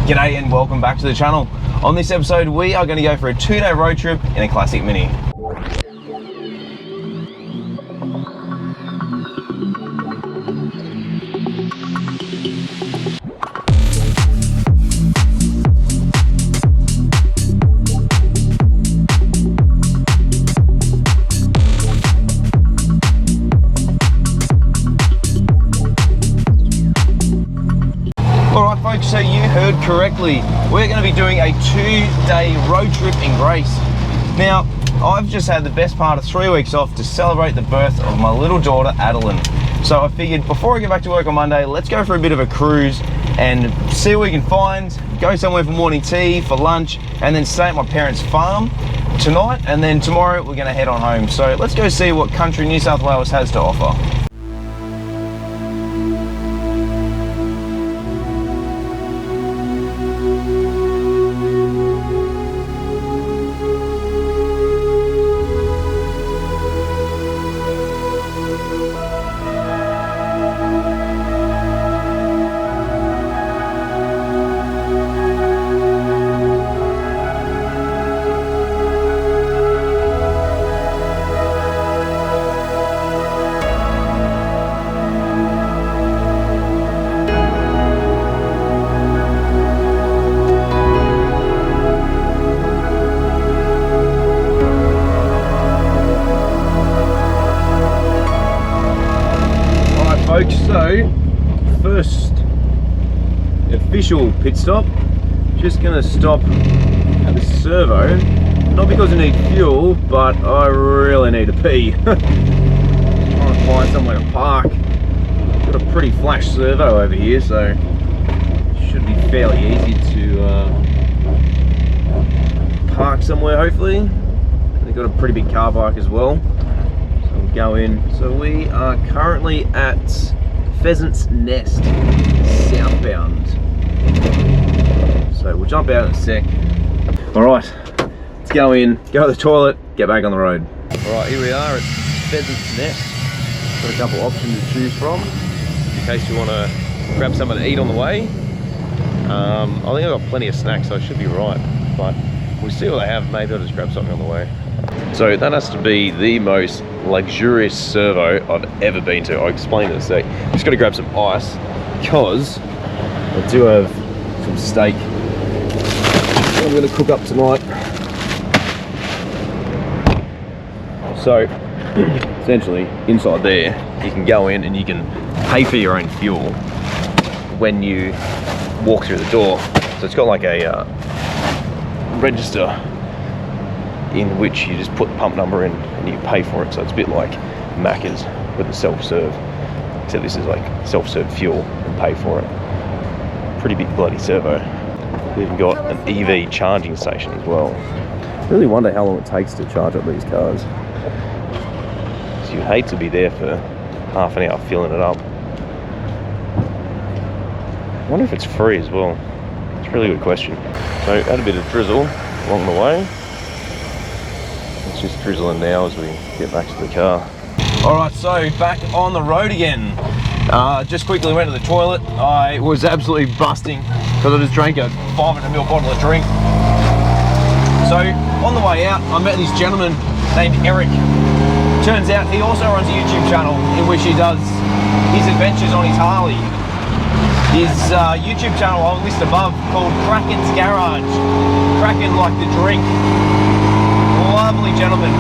G'day and welcome back to the channel. On this episode we are going to go for a 2-day road trip in a classic Mini. Alright folks, so you heard correctly. We're going to be doing a 2-day road trip in Grace. Now, I've just had the best part of 3 weeks off to celebrate the birth of my little daughter, Adelyn. So I figured before I get back to work on Monday, let's go for a bit of a cruise and see what we can find, go somewhere for morning tea, for lunch, and then stay at my parents' farm tonight, and then tomorrow we're going to head on home. So let's go see what country New South Wales has to offer. So, first official pit stop, just gonna stop at the servo, not because I need fuel, but I really need to pee. Trying to find somewhere to park. Got a pretty flash servo over here, so it should be fairly easy to park somewhere hopefully. They've got a pretty big car park as well, so we'll go in. So we are currently at Pheasant's Nest, southbound. So we'll jump out in a sec. Alright, let's go in, go to the toilet, get back on the road. Alright, here we are at Pheasant's Nest. Got a couple options to choose from, in case you want to grab something to eat on the way. I think I've got plenty of snacks, so I should be right. But we'll see what they have, maybe I'll just grab something on the way. So that has to be the most luxurious servo I've ever been to. I'll explain in a sec. Just got to grab some ice because I do have some steak I'm going to cook up tonight. So essentially inside there you can go in and you can pay for your own fuel when you walk through the door. So it's got like a register in which you just put the pump number in and you pay for it. So it's a bit like Macca's with the self-serve, except this is like self-serve fuel and pay for it. Pretty big bloody servo. We've even got an EV charging station as well. Really wonder how long it takes to charge up these cars. So you'd hate to be there for half an hour filling it up. I wonder if it's free as well. It's a really good question. So had a bit of drizzle along the way. It's just drizzling now as we get back to the car. Alright, so back on the road again. Just quickly went to the toilet. I was absolutely busting because I just drank a 500ml bottle of drink. So on the way out, I met this gentleman named Eric. Turns out he also runs a YouTube channel in which he does his adventures on his Harley. His YouTube channel I'll list above, called Kraken's Garage. Kraken like the drink. Lovely gentleman.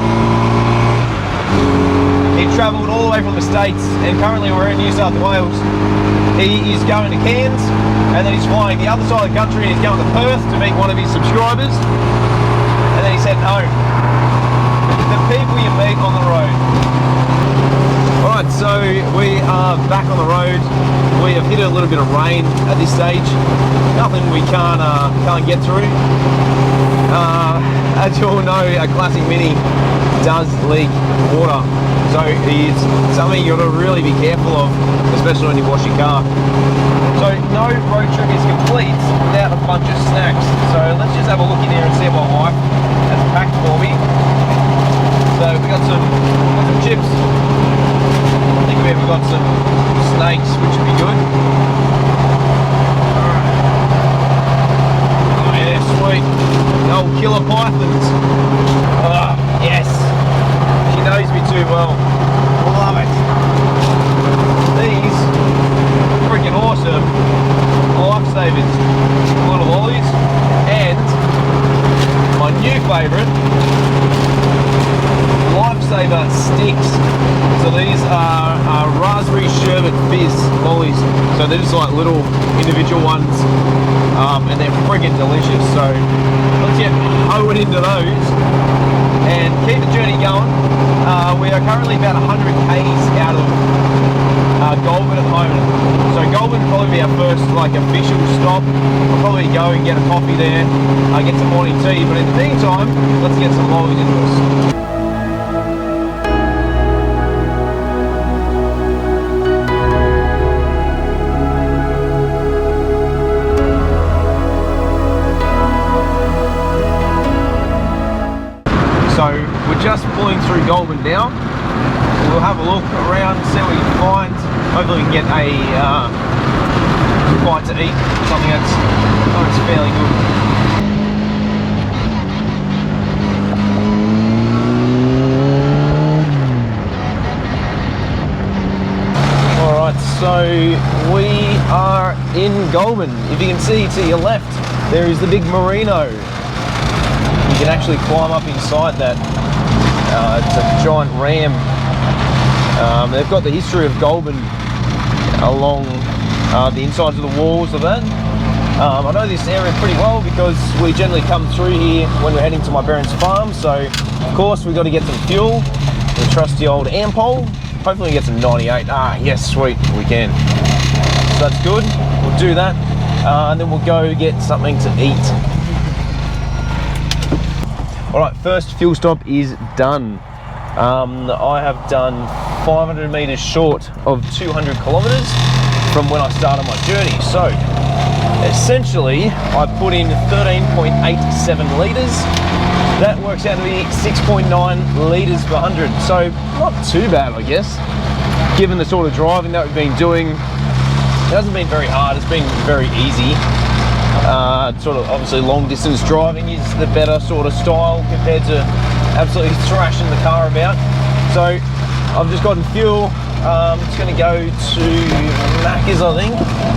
He travelled all the way from the States and currently we're in New South Wales. He is going to Cairns and then he's flying the other side of the country and he's going to Perth to meet one of his subscribers. And then he said no. The people you meet on the road. Alright, so we are back on the road. We have hit a little bit of rain at this stage. Nothing we can't get through. As you all know, a classic Mini does leak water. So it's something you've got to really be careful of, especially when you wash your car. So no road trip is complete without a bunch of snacks. So let's just have a look in here and see what my wife has packed for me. So we got some chips. I think we've even got some snakes, which would be good. Alright. So they're just like little individual ones, and they're friggin' delicious. So let's get hoeing into those and keep the journey going. We are currently about 100 k's out of Goulburn at the moment. So Goulburn will probably be our first like official stop. I'll probably go and get a coffee there, get some morning tea, but in the meantime, let's get some loads into us. So we're just pulling through Goulburn now. We'll have a look around, see what we can find. Hopefully we can get a bite to eat, something that's fairly good. Alright, so we are in Goulburn. If you can see to your left, there is the big merino. You can actually climb up inside that. It's a giant ram. They've got the history of Goulburn along the insides of the walls of that. I know this area pretty well because we generally come through here when we're heading to my parents' farm. So of course we've got to get some fuel. The trusty old Ampol. Hopefully we get some 98. Yes, sweet, we can. So that's good. We'll do that, and then we'll go get something to eat. All right, first fuel stop is done. I have done 500 meters short of 200 kilometers from when I started my journey. So essentially, I put in 13.87 liters. That works out to be 6.9 liters per 100. So not too bad, I guess, given the sort of driving that we've been doing. It hasn't been very hard, it's been very easy. Sort of obviously long distance driving is the better sort of style compared to absolutely thrashing the car about. So I've just gotten fuel. Just going to go to Macca's, I think,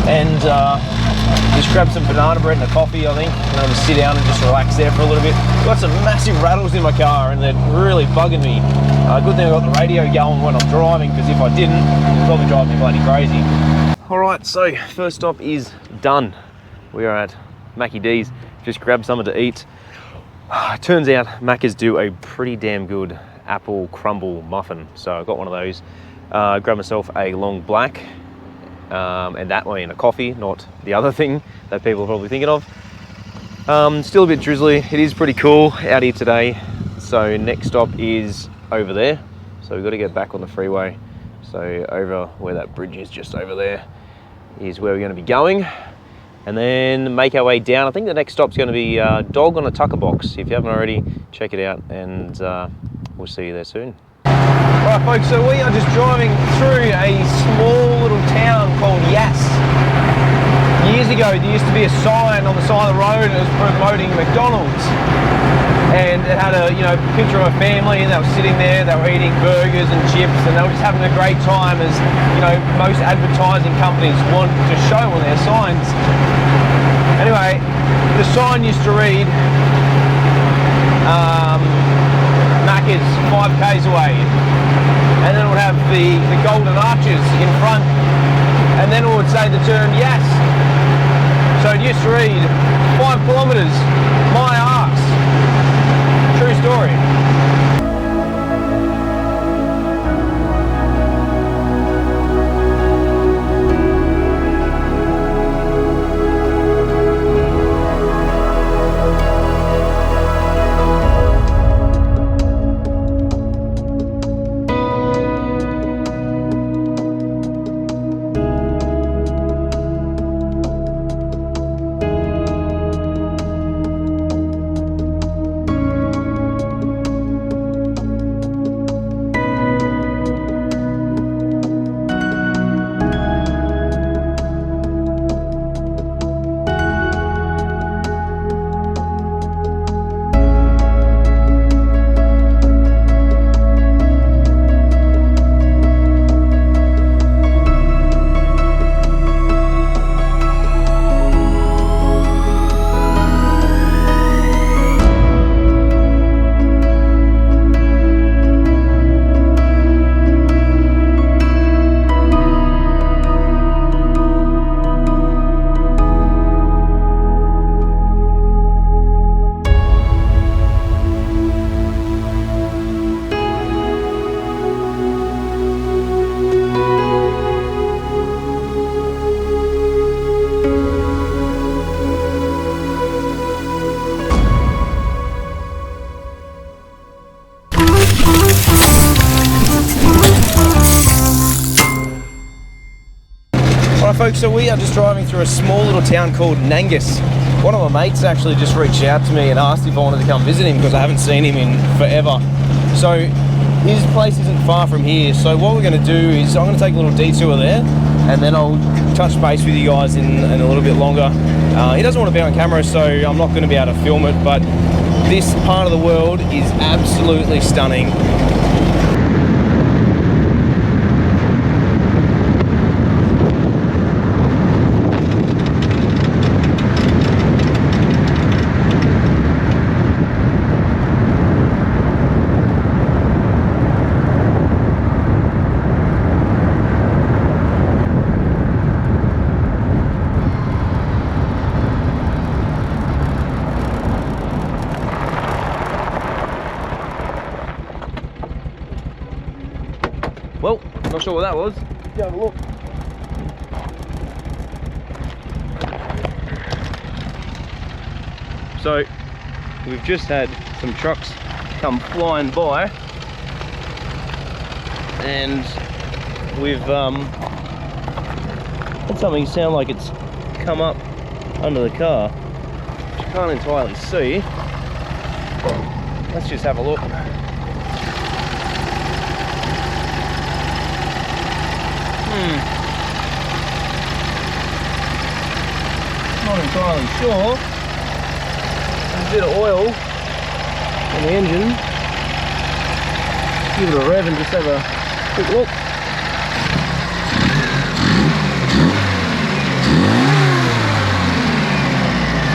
and just grab some banana bread and a coffee, I think, and I'll just sit down and just relax there for a little bit. Got some massive rattles in my car and they're really bugging me. Good thing I got the radio going when I'm driving, because if I didn't, it'd probably drive me bloody crazy. Alright, so first stop is done. We are at Mackie D's, just grabbed something to eat. Turns out Macca's do a pretty damn good apple crumble muffin, so I got one of those. Grabbed myself a long black, and that way in a coffee, not the other thing that people are probably thinking of. Still a bit drizzly. It is pretty cool out here today. So next stop is over there. So we've got to get back on the freeway. So over where that bridge is, just over there, is where we're going to be going. And then make our way down. I think the next stop's going to be Dog on a Tucker Box. If you haven't already, check it out, and we'll see you there soon. Alright folks, so we are just driving through a small little town called Yass. Years ago there used to be a sign on the side of the road and it was promoting McDonald's. And it had a picture of a family, and they were sitting there, they were eating burgers and chips, and they were just having a great time, as most advertising companies want to show on their signs. Anyway, the sign used to read Macca's 5 k's away, and then it would have the golden arches in front, and then it would say the term Yass. So it used to read 5 kilometers, my arse. True story. Alright folks, so we are just driving through a small little town called Nangus. One of my mates actually just reached out to me and asked if I wanted to come visit him because I haven't seen him in forever. So his place isn't far from here, so what we're going to do is I'm going to take a little detour there and then I'll touch base with you guys in a little bit longer. He doesn't want to be on camera, so I'm not going to be able to film it, but this part of the world is absolutely stunning. Well, not sure what that was. Yeah, have a look. So, we've just had some trucks come flying by, and we've had something sound like it's come up under the car, which I can't entirely see. Let's just have a look. Not entirely sure. There's a bit of oil in the engine. Give it a rev and just have a quick look.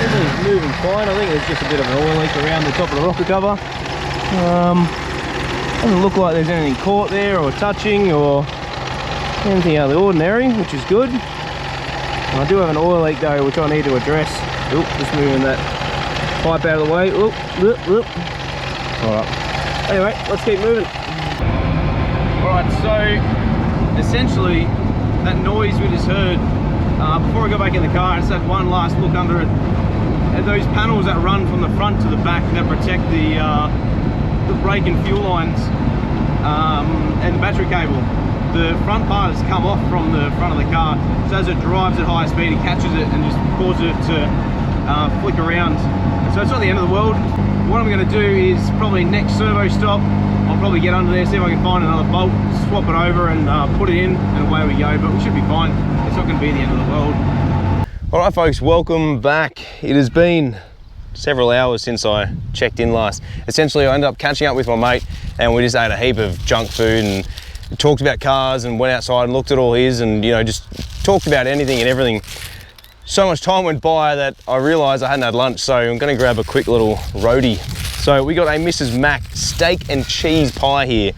Everything's moving fine. I think there's just a bit of an oil leak around the top of the rocker cover. Doesn't look like there's anything caught there or touching or anything out of the ordinary, which is good. I do have an oil leak though, which I need to address. Oop, just moving that pipe out of the way. Oop, oop, oop. Alright. Anyway, let's keep moving. Alright, so essentially that noise we just heard, before I go back in the car, I just had one last look under it. And those panels that run from the front to the back that protect the brake and fuel lines and the battery cable. The front part has come off from the front of the car, so as it drives at high speed, it catches it and just causes it to flick around. So it's not the end of the world. What I'm going to do is probably next servo stop, I'll probably get under there, see if I can find another bolt, swap it over and put it in, and away we go, but we should be fine. It's not going to be the end of the world. Alright folks, welcome back. It has been several hours since I checked in last. Essentially I ended up catching up with my mate and we just ate a heap of junk food and talked about cars and went outside and looked at all his and, you know, just talked about anything and everything. So much time went by that I realised I hadn't had lunch, so I'm going to grab a quick little roadie. So we got a Mrs. Mac steak and cheese pie here.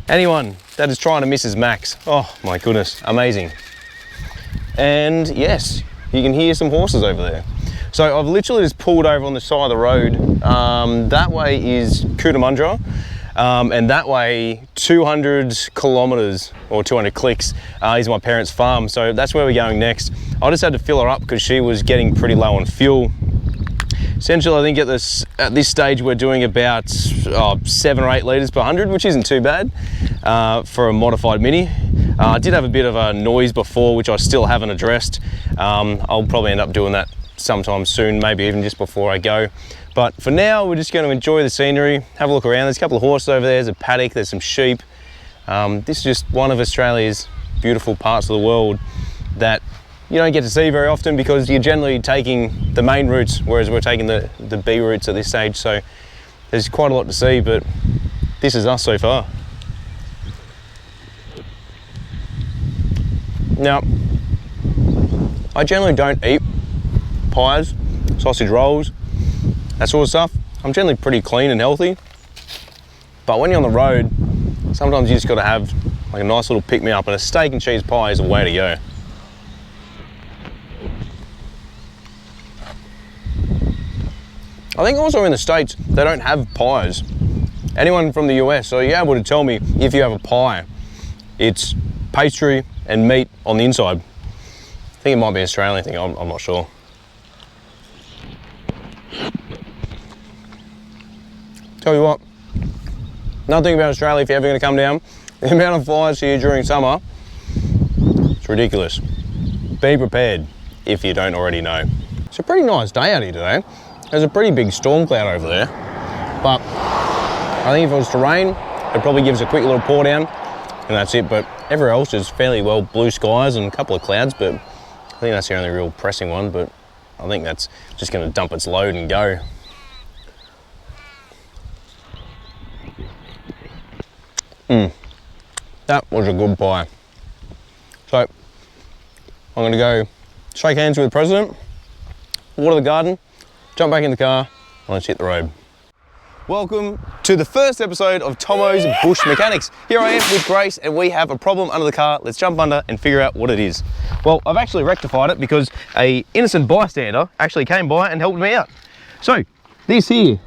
Anyone that is trying a Mrs. Mac's, oh my goodness, amazing. And yes, you can hear some horses over there. So I've literally just pulled over on the side of the road. That way is Cootamundra. And that way 200 kilometers or 200 clicks is my parents' farm, so that's where we're going next. I just had to fill her up because she was getting pretty low on fuel. Essentially I think at this stage we're doing about 7 or 8 litres per 100, which isn't too bad for a modified Mini. I did have a bit of a noise before, which I still haven't addressed. I'll probably end up doing that sometime soon, maybe even just before I go. But for now, we're just going to enjoy the scenery, have a look around. There's a couple of horses over there, there's a paddock, there's some sheep. This is just one of Australia's beautiful parts of the world that you don't get to see very often because you're generally taking the main routes, whereas we're taking the B routes at this stage. So there's quite a lot to see, but this is us so far. Now, I generally don't eat pies, sausage rolls, that sort of stuff. I'm generally pretty clean and healthy, but when you're on the road, sometimes you just got to have like a nice little pick-me-up, and a steak and cheese pie is the way to go. I think also in the States, they don't have pies. Anyone from the US, are you able to tell me if you have a pie, it's pastry and meat on the inside? I think it might be an Australian thing, I'm not sure. Tell you what, nothing about Australia if you're ever going to come down. The amount of fires here during summer, it's ridiculous. be prepared if you don't already know. It's a pretty nice day out here today. There's a pretty big storm cloud over there, but I think if it was to rain, it'd probably give us a quick little pour down and that's it. But everywhere else is fairly well blue skies and a couple of clouds, but I think that's the only real pressing one, but I think that's just going to dump its load and go. That was a good pie. So I'm going to go shake hands with the president, water the garden, jump back in the car, and let's hit the road. Welcome to the first episode of Tomo's Bush Mechanics. Here I am with Grace and we have a problem under the car. Let's jump under and figure out what it is. Well, I've actually rectified it because an innocent bystander actually came by and helped me out. So this here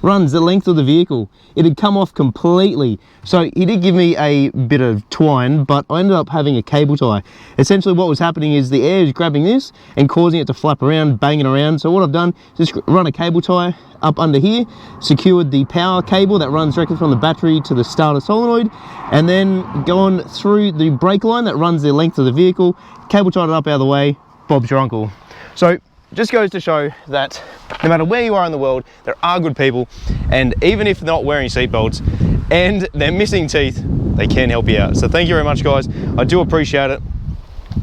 runs the length of the vehicle. It had come off completely. So he did give me a bit of twine, but I ended up having a cable tie. Essentially what was happening is the air is grabbing this and causing it to flap around, banging around. So what I've done is just run a cable tie up under here, secured the power cable that runs directly from the battery to the starter solenoid, and then gone through the brake line that runs the length of the vehicle, cable tied it up out of the way, Bob's your uncle. So just goes to show that no matter where you are in the world, there are good people, and even if they're not wearing seatbelts and they're missing teeth, they can help you out. So thank you very much, guys. I do appreciate it.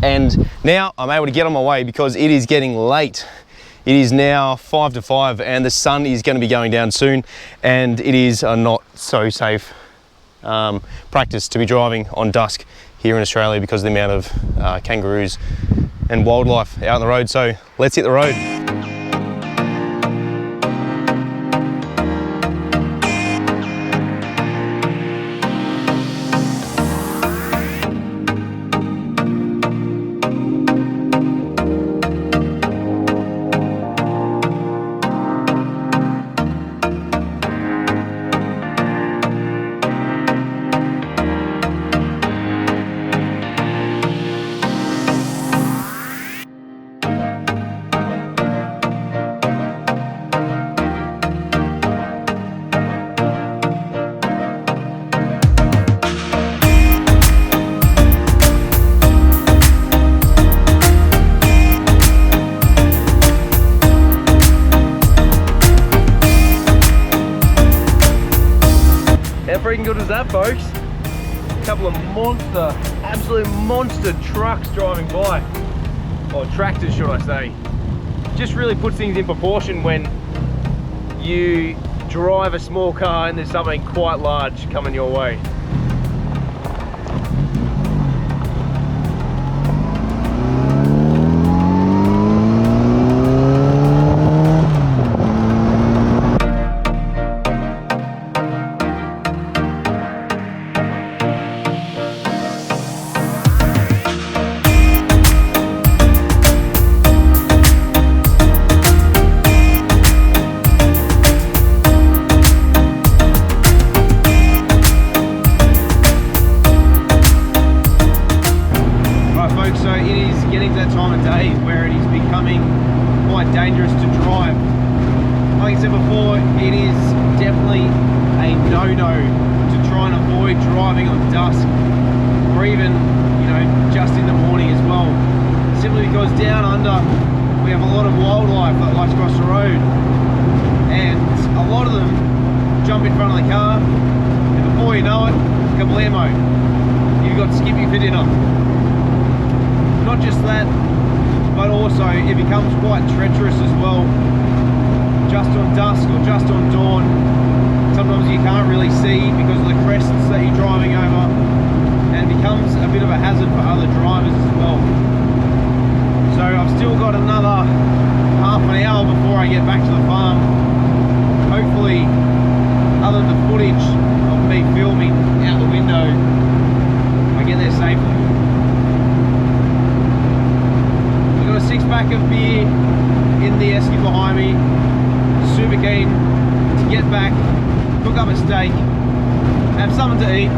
And now I'm able to get on my way because it is getting late. It is now 5 to 5 and the sun is going to be going down soon, and it is a not so safe practice to be driving on dusk here in Australia because of the amount of kangaroos and wildlife out on the road. So let's hit the road. Freaking good as that, folks. A couple of absolute monster trucks driving by, or tractors should I say. Just really puts things in proportion when you drive a small car and there's something quite large coming your way. Dangerous to drive. Like I said before, it is definitely a no-no to try and avoid driving on dusk, or even, you know, just in the morning as well. Simply because down under we have a lot of wildlife that likes to cross the road, and a lot of them jump in front of the car, and before you know it, kablamo, you've got Skippy for dinner. Not just that, but also it becomes quite treacherous as well. Just on dusk or just on dawn, sometimes you can't really see because of the crests that you're driving over, and it becomes a bit of a hazard for other drivers as well. So I've still got another half an hour before I get back to the farm. Hopefully, other than the footage of me filming out the window, I get there safely. Got a 6-pack of beer in the esky behind me. Super keen to get back, cook up a steak, have something to eat,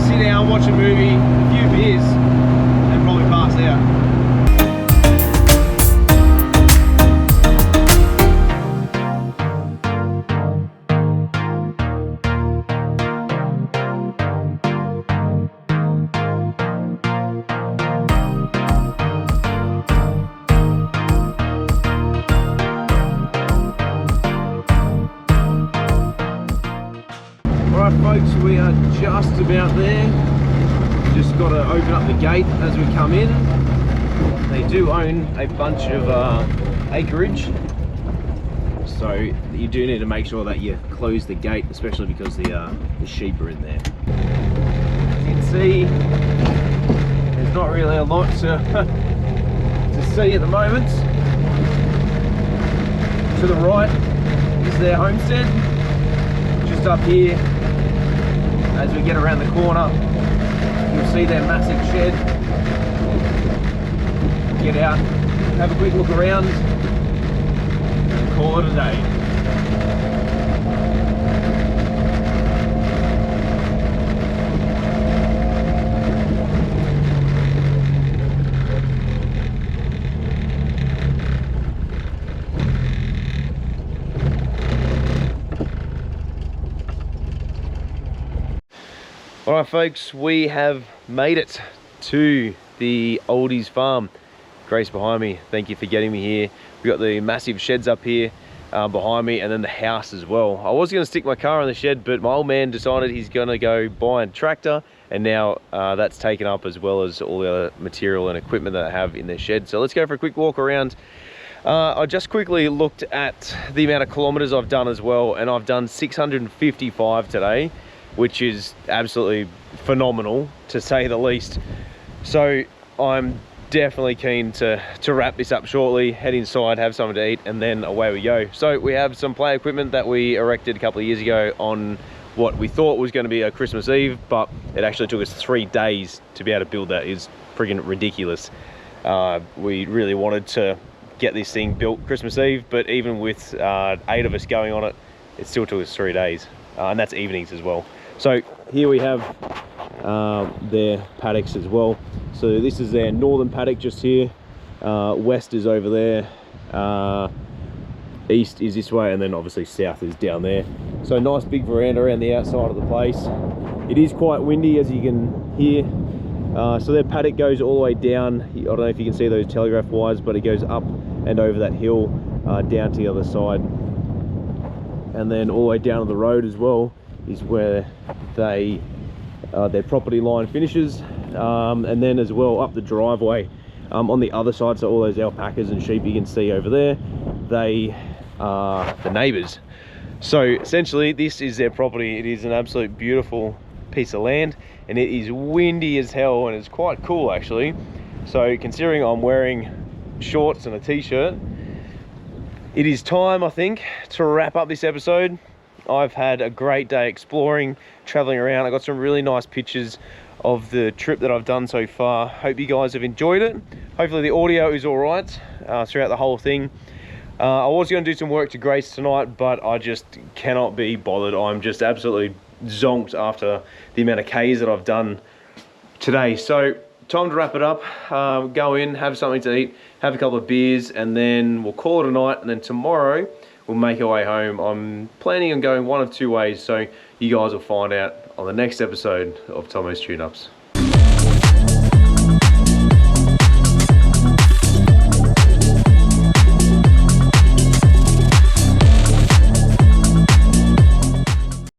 sit down, watch a movie, a few beers, and probably pass out. just about there. Just got to open up the gate as we come in. They do own a bunch of acreage, so you do need to make sure that you close the gate, especially because the sheep are in there. As you can see, there's not really a lot to see at the moment. To the right is their homestead. Just up here, as we get around the corner, you'll see their massive shed. Get out, have a quick look around, and call it a day. Alright folks, we have made it to the Oldies farm. Grace behind me, thank you for getting me here. We've got the massive sheds up here behind me, and then the house as well. I was going to stick my car in the shed, but my old man decided he's going to go buy a tractor, and now that's taken up, as well as all the other material and equipment that I have in the shed. So let's go for a quick walk around. I just quickly looked at the amount of kilometers I've done as well, and I've done 655 today, which is absolutely phenomenal, to say the least. So I'm definitely keen to wrap this up shortly, head inside, have something to eat, and then away we go. So we have some play equipment that we erected a couple of years ago on what we thought was going to be a Christmas Eve, but it actually took us 3 days to be able to build that. It's friggin' ridiculous. We really wanted to get this thing built Christmas Eve, but even with 8 of us going on it, it still took us 3 days, and that's evenings as well. So here we have their paddocks as well. So this is their northern paddock just here. West is over there. East is this way, and then obviously south is down there. So nice big veranda around the outside of the place. It is quite windy, as you can hear. So their paddock goes all the way down. I don't know if you can see those telegraph wires, but it goes up and over that hill down to the other side. And then all the way down to the road as well is where their property line finishes, and then as well up the driveway on the other side. So all those alpacas and sheep you can see over there, they are the neighbors. So essentially this is their property. It is an absolute beautiful piece of land, and it is windy as hell, and it's quite cool actually. So considering I'm wearing shorts and a t-shirt, it is time, I think, to wrap up this episode. I've had a great day exploring, traveling around. I got some really nice pictures of the trip that I've done so far. Hope you guys have enjoyed it. Hopefully the audio is all right throughout the whole thing. I was going to do some work to Grace tonight, but I just cannot be bothered. I'm just absolutely zonked after the amount of Ks that I've done today. So time to wrap it up. Go in, have something to eat, have a couple of beers, and then we'll call it a night. And then tomorrow we'll make our way home. I'm planning on going one of 2 ways, so you guys will find out on the next episode of Tomo's Tune Ups.